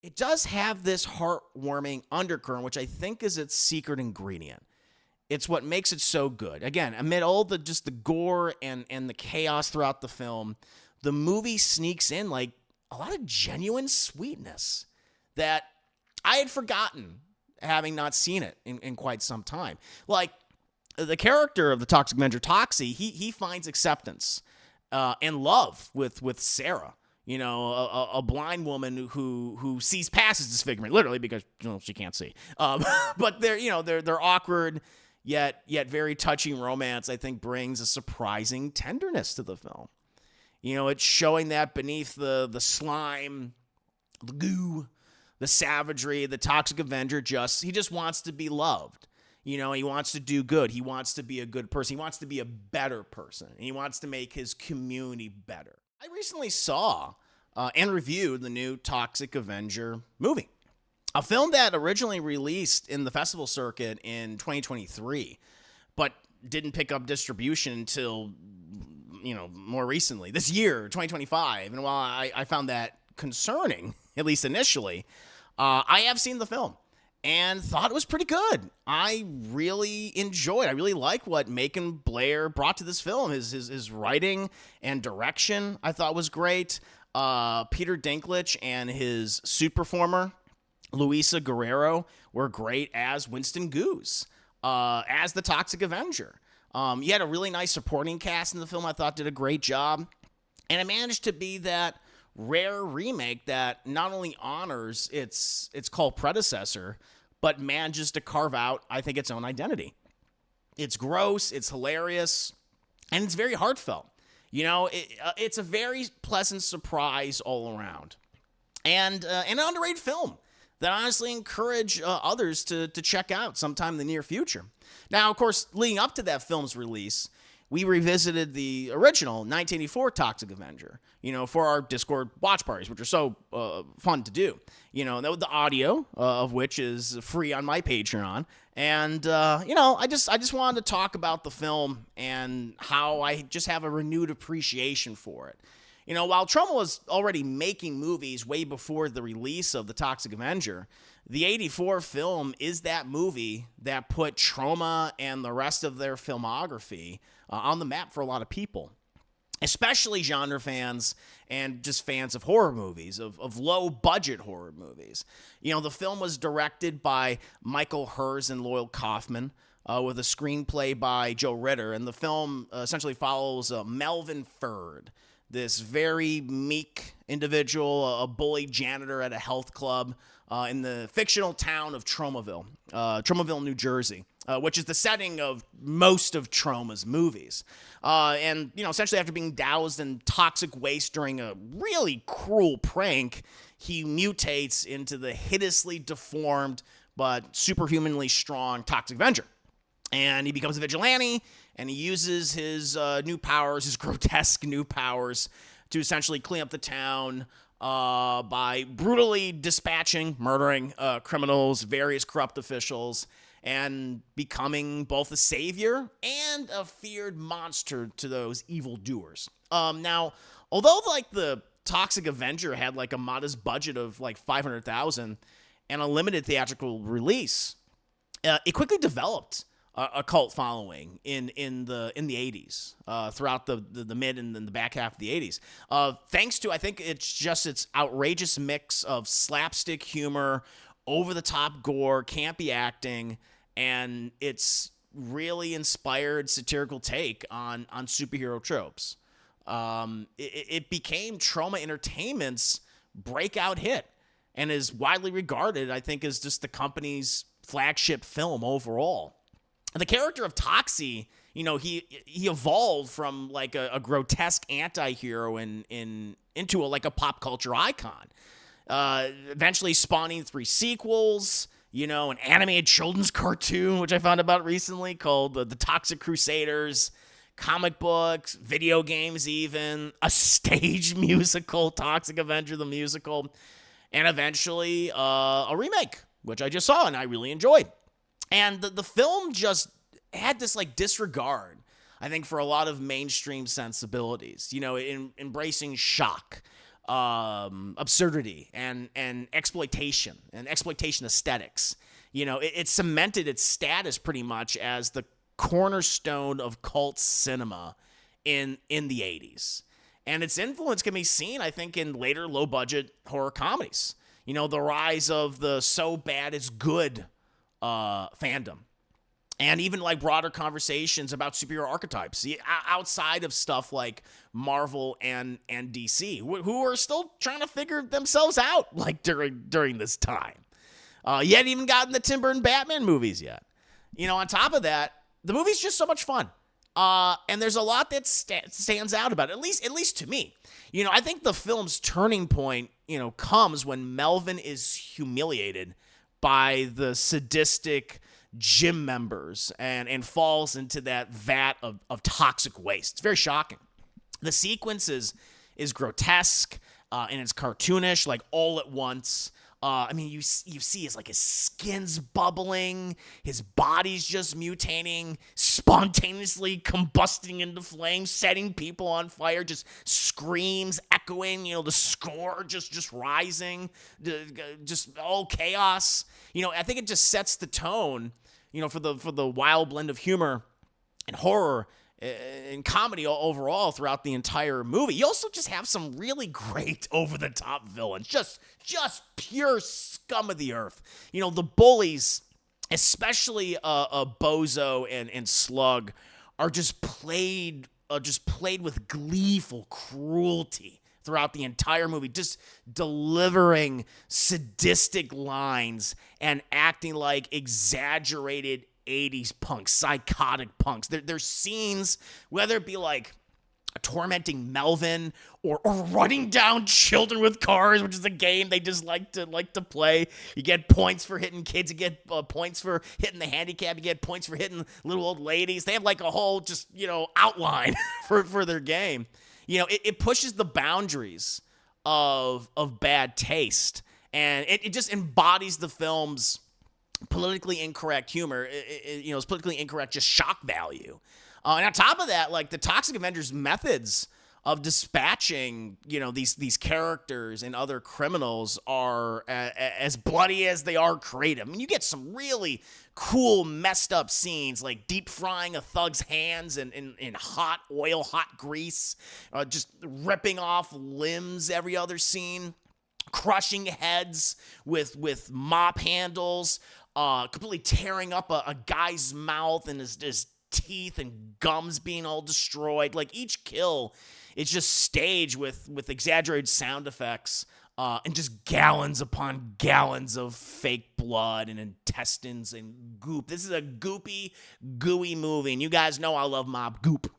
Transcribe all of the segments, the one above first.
it does have this heartwarming undercurrent, which I think is its secret ingredient. It's what makes it so good. Again, amid all the gore and the chaos throughout the film, the movie sneaks in like a lot of genuine sweetness that I had forgotten, having not seen it in quite some time. Like the character of the Toxic Avenger, Toxie, he finds acceptance and love with Sarah. You know, a blind woman who sees past his disfigurement, literally, because she can't see. But they're awkward yet very touching romance. I think brings a surprising tenderness to the film. You know, it's showing that beneath the slime, the goo, the savagery, the Toxic Avenger he just wants to be loved. You know, he wants to do good. He wants to be a good person. He wants to be a better person. And he wants to make his community better. I recently saw and reviewed the new Toxic Avenger movie, a film that originally released in the festival circuit in 2023, but didn't pick up distribution until, more recently, this year, 2025. And while I found that concerning, at least initially, I have seen the film and thought it was pretty good. I really enjoyed. I really like what Macon Blair brought to this film. His writing and direction I thought was great. Peter Dinklage and his suit performer, Luisa Guerrero, were great as Winston Goose, as the Toxic Avenger. You had a really nice supporting cast in the film. I thought did a great job. And it managed to be that rare remake that not only honors its cult predecessor, but manages to carve out, I think, its own identity. It's gross, it's hilarious, and it's very heartfelt. You know, it's a very pleasant surprise all around. And an underrated film that I honestly encourage others to check out sometime in the near future. Now, of course, leading up to that film's release, we revisited the original 1984 Toxic Avenger, for our Discord watch parties, which are so fun to do. The audio of which is free on my Patreon. And, I just wanted to talk about the film and how I just have a renewed appreciation for it. While Troma was already making movies way before the release of the Toxic Avenger, the 84 film is that movie that put Troma and the rest of their filmography on the map for a lot of people, especially genre fans and just fans of horror movies, of low-budget horror movies. The film was directed by Michael Herz and Loyal Kaufman, with a screenplay by Joe Ritter, and the film essentially follows Melvin Ferd, this very meek individual, a bullied janitor at a health club in the fictional town of Tromaville, New Jersey, which is the setting of most of Troma's movies. And essentially after being doused in toxic waste during a really cruel prank, he mutates into the hideously deformed but superhumanly strong Toxic Avenger. And he becomes a vigilante, and he uses his new powers, his grotesque new powers, to essentially clean up the town by brutally murdering criminals, various corrupt officials, and becoming both a savior and a feared monster to those evildoers. Now, although the Toxic Avenger had a modest budget of $500,000 and a limited theatrical release, it quickly developed a cult following in the 80s, throughout the mid and then the back half of the 80s. Thanks to, I think its outrageous mix of slapstick humor, over-the-top gore, campy acting, and its really inspired satirical take on superhero tropes. It became Troma Entertainment's breakout hit and is widely regarded, I think, as just the company's flagship film overall. The character of Toxie, he evolved from a grotesque anti-hero into a pop culture icon. Eventually spawning 3 sequels, an animated children's cartoon, which I found about recently, called the Toxic Crusaders, comic books, video games even, a stage musical, Toxic Avenger the musical, and eventually a remake, which I just saw and I really enjoyed. And the film just had this disregard, I think, for a lot of mainstream sensibilities, embracing shock, absurdity and exploitation aesthetics. It cemented its status pretty much as the cornerstone of cult cinema in the 80s. And its influence can be seen, I think, in later low-budget horror comedies. The rise of the so bad it's good fandom. And even like broader conversations about superhero archetypes outside of stuff like Marvel and DC, who are still trying to figure themselves out like during this time. You hadn't even gotten the Tim Burton Batman movies yet. On top of that, the movie's just so much fun. And there's a lot that stands out about it, at least to me. I think the film's turning point, comes when Melvin is humiliated by the sadistic gym members and falls into that vat of toxic waste. It's very shocking. The sequence is grotesque and it's cartoonish, like all at once. You see his skin's bubbling, his body's just mutating, spontaneously combusting into flames, setting people on fire, just screams echoing, the score just rising, just all chaos. I think it just sets the tone, for the wild blend of humor and horror and comedy overall throughout the entire movie. You also just have some really great over-the-top villains, just pure scum of the earth. The bullies, especially Bozo and Slug, are just played with gleeful cruelty throughout the entire movie, just delivering sadistic lines and acting like exaggerated 80s punks, psychotic punks. There's scenes, whether it be like tormenting Melvin or running down children with cars, which is a game they just like to play. You get points for hitting kids, you get points for hitting the handicap, you get points for hitting little old ladies. They have like a whole just outline for their game. It pushes the boundaries of bad taste, and it just embodies the film's politically incorrect humor. It's politically incorrect, just shock value. And on top of that, like the Toxic Avengers methods of dispatching, these characters and other criminals are as bloody as they are creative. You get some really cool, messed up scenes, like deep frying a thug's hands in hot oil, hot grease, just ripping off limbs every other scene, crushing heads with mop handles, completely tearing up a guy's mouth and his teeth and gums being all destroyed. Like each kill is just staged with exaggerated sound effects and just gallons upon gallons of fake blood and intestines and goop. This is a goopy, gooey movie, and you guys know I love mob goop.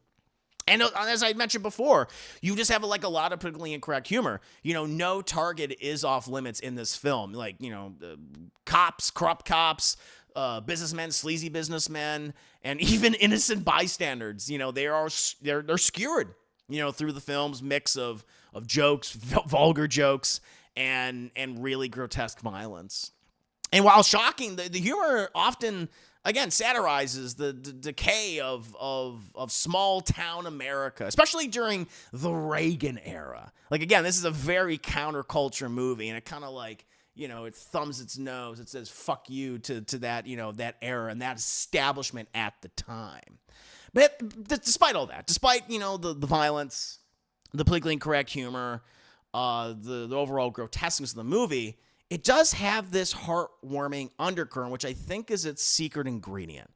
And as I mentioned before, you just have a lot of politically incorrect humor. No target is off limits in this film. Like, cops, corrupt cops, businessmen, sleazy businessmen, and even innocent bystanders. They're skewered, through the film's mix of jokes, vulgar jokes, and really grotesque violence. And while shocking, the humor often, again, satirizes the decay of small town America, especially during the Reagan era. Like, again, this is a very counterculture movie, and it kind of it thumbs its nose. It says "fuck you" to that that era and that establishment at the time. But despite all that, despite the violence, the politically incorrect humor, the overall grotesqueness of the movie, it does have this heartwarming undercurrent, which I think is its secret ingredient.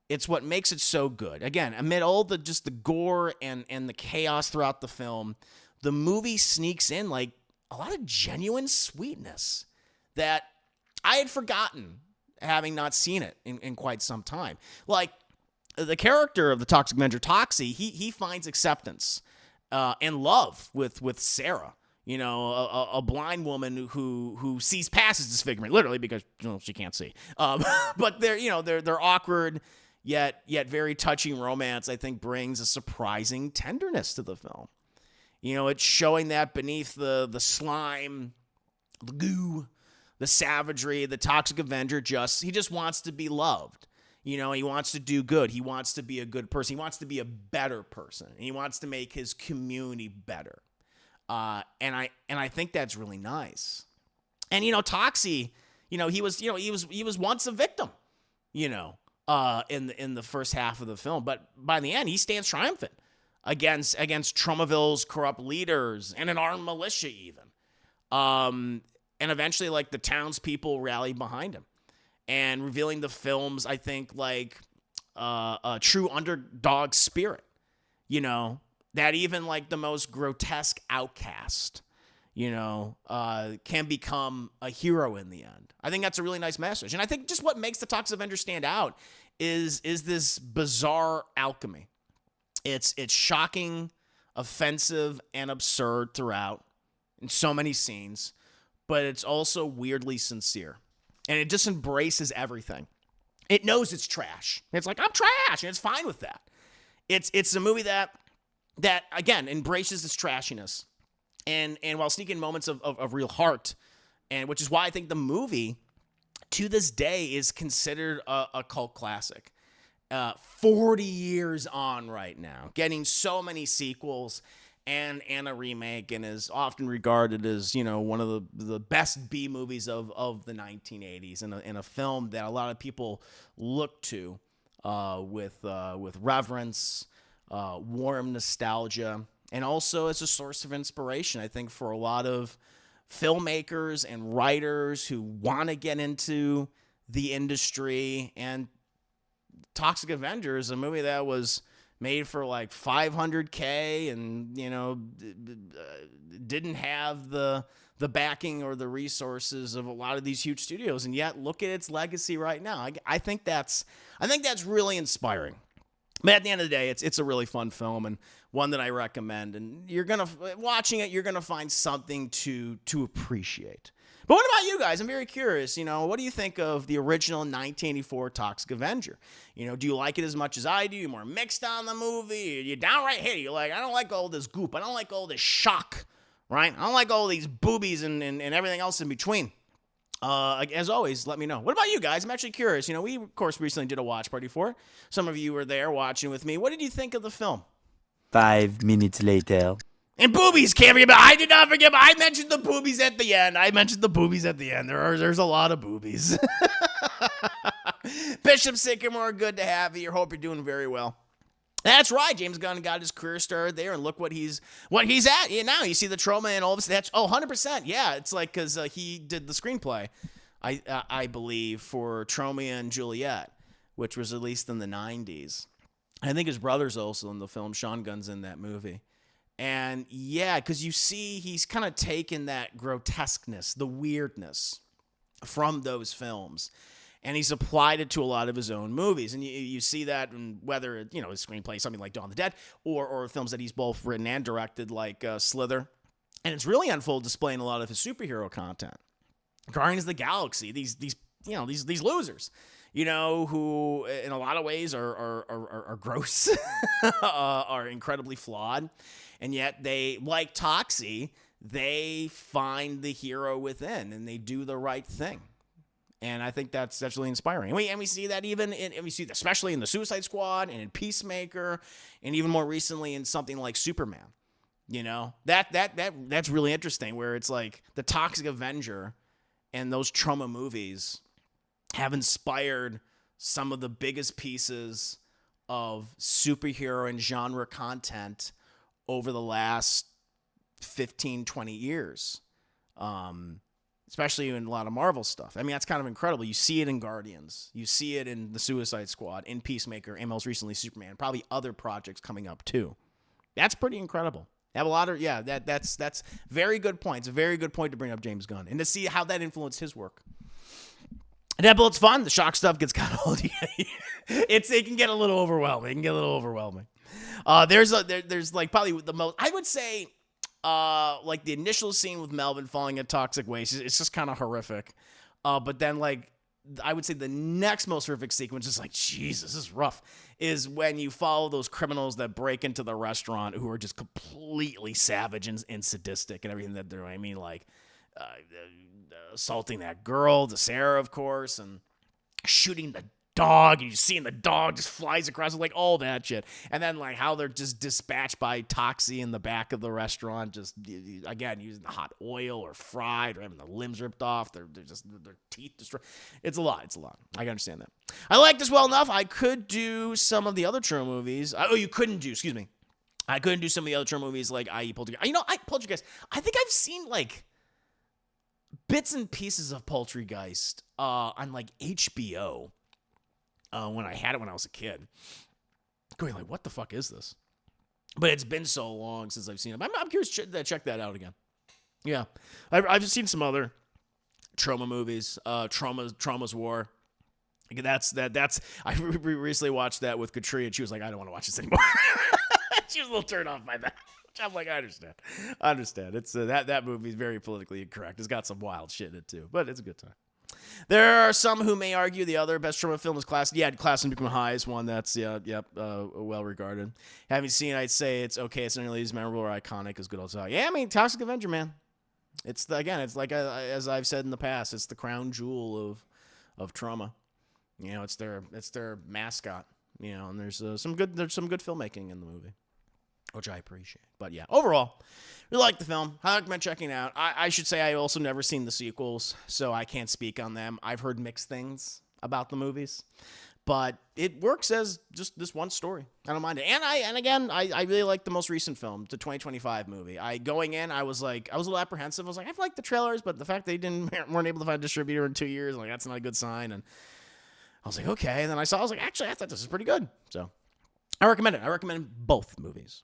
It's what makes it so good. Again, amid all the gore and the chaos throughout the film, the movie sneaks in like a lot of genuine sweetness that I had forgotten, having not seen it in quite some time. Like the character of the Toxic Avenger, Toxie, he finds acceptance and love with Sarah. A blind woman who sees past his disfigurement, literally, because she can't see. But they're awkward yet very touching romance. I think brings a surprising tenderness to the film. It's showing that beneath the slime, the goo, the savagery, the Toxic Avenger he just wants to be loved. He wants to do good. He wants to be a good person. He wants to be a better person. And he wants to make his community better. And I think that's really nice. And Toxie, he was once a victim, in the first half of the film, but by the end he stands triumphant against Tromaville's corrupt leaders and an armed militia even. And eventually, like, the townspeople rally behind him, and revealing the film's, I think, like, a true underdog spirit, that even, like, the most grotesque outcast, can become a hero in the end. I think that's a really nice message. And I think just what makes the Toxic Avenger stand out is this bizarre alchemy. It's shocking, offensive, and absurd throughout in so many scenes, but it's also weirdly sincere. And it just embraces everything. It knows it's trash. It's like, I'm trash, and it's fine with that. It's a movie that again embraces this trashiness, and while sneaking moments of real heart, and which is why I think the movie to this day is considered a cult classic. 40 years on right now, getting so many sequels and a remake, and is often regarded as, one of the best B movies of the 1980s, and a film that a lot of people look to with reverence, warm nostalgia, and also as a source of inspiration, I think, for a lot of filmmakers and writers who want to get into the industry. And Toxic Avenger is a movie that was made for like $500K, and didn't have the backing or the resources of a lot of these huge studios, and yet look at its legacy right now. I think that's really inspiring. But at the end of the day, it's a really fun film, and one that I recommend. And watching it, you're gonna find something to appreciate. But what about you guys? I'm very curious. What do you think of the original 1984 Toxic Avenger? Do you like it as much as I do? You're more mixed on the movie? You're downright hate it? You're like, I don't like all this goop. I don't like all this shock, right? I don't like all these boobies and everything else in between. As always, let me know. What about you guys? I'm actually curious. We, of course, recently did a watch party for it. Some of you were there watching with me. What did you think of the film? 5 minutes later. And boobies, can't forget. I did not forget. I mentioned the boobies at the end. There's a lot of boobies. Bishop Sycamore, good to have you. Hope you're doing very well. That's right. James Gunn got his career started there, and look what he's at. Yeah, now you see the trauma and all of this. 100%. Yeah, it's like because he did the screenplay, I believe, for Romeo and Juliet, which was released in the 90s. I think his brother's also in the film. Sean Gunn's in that movie. And yeah, because you see he's kind of taken that grotesqueness, the weirdness from those films, and he's applied it to a lot of his own movies. And you see that in whether, his screenplay, something like Dawn of the Dead, or films that he's both written and directed, like Slither. And it's really on full display in a lot of his superhero content. Guardians of the Galaxy, these losers, who in a lot of ways are gross, are incredibly flawed. And yet they, like Toxie, they find the hero within, and they do the right thing. And I think that's really inspiring. And we see that especially in the Suicide Squad and in Peacemaker, and even more recently in something like Superman. That's really interesting, where it's like the Toxic Avenger and those trauma movies have inspired some of the biggest pieces of superhero and genre content over the last 15, 20 years. Especially in a lot of Marvel stuff. I mean, that's kind of incredible. You see it in Guardians. You see it in the Suicide Squad, in Peacemaker, and most recently Superman. Probably other projects coming up too. That's pretty incredible. Have a lot of that's very good point. It's a very good point to bring up James Gunn, and to see how that influenced his work. Deadpool's fun. The shock stuff gets kind of old. It can get a little overwhelming. There's like probably the most, I would say, like the initial scene with Melvin falling in toxic waste. It's just kind of horrific. But then, like, I would say the next most horrific sequence is like, Jesus, this is rough, is when you follow those criminals that break into the restaurant who are just completely savage and sadistic and everything that they're doing. I mean, like, assaulting that girl, the Sarah, of course, and shooting the dog, and you seeing the dog just flies across, like all that shit. And then like how they're just dispatched by Toxie in the back of the restaurant, just again using the hot oil or fried or having the limbs ripped off, they're just their teeth destroyed. It's a lot. I can understand that. I like this well enough. I could do some of the other Troma movies. You couldn't do. Excuse me. I couldn't do some of the other Troma movies like I.E. Poltergeist. Poltergeist. I think I've seen like bits and pieces of Poltergeist on like HBO when I had it when I was a kid. Going like, what the fuck is this? But it's been so long since I've seen it. I'm curious to check that out again. Yeah, I've seen some other Troma movies. Trauma's War. That's. I recently watched that with Katria, and she was like, I don't want to watch this anymore. She was a little turned off by that. Which I'm like, I understand. It's that movie is very politically incorrect. It's got some wild shit in it too, but it's a good time. There are some who may argue the other best Troma film is Class. Yeah, Class and Become High is one that's well regarded. Having seen, I'd say it's okay. It's not nearly as memorable or iconic as good old time. Yeah, I mean, Toxic Avenger, man. It's like as I've said in the past, it's the crown jewel of Troma. You know, it's their mascot. You know, and there's some good filmmaking in the movie, which I appreciate. But yeah, overall, we like the film. I recommend checking it out. I should say I also never seen the sequels, so I can't speak on them. I've heard mixed things about the movies, but it works as just this one story. I don't mind it. And again, I really like the most recent film, the 2025 movie. Going in, I was a little apprehensive. I was like, I've liked the trailers, but the fact they weren't able to find a distributor in 2 years, like that's not a good sign. And I was like, okay. And then I was like, actually, I thought this is pretty good. So I recommend it. I recommend both movies.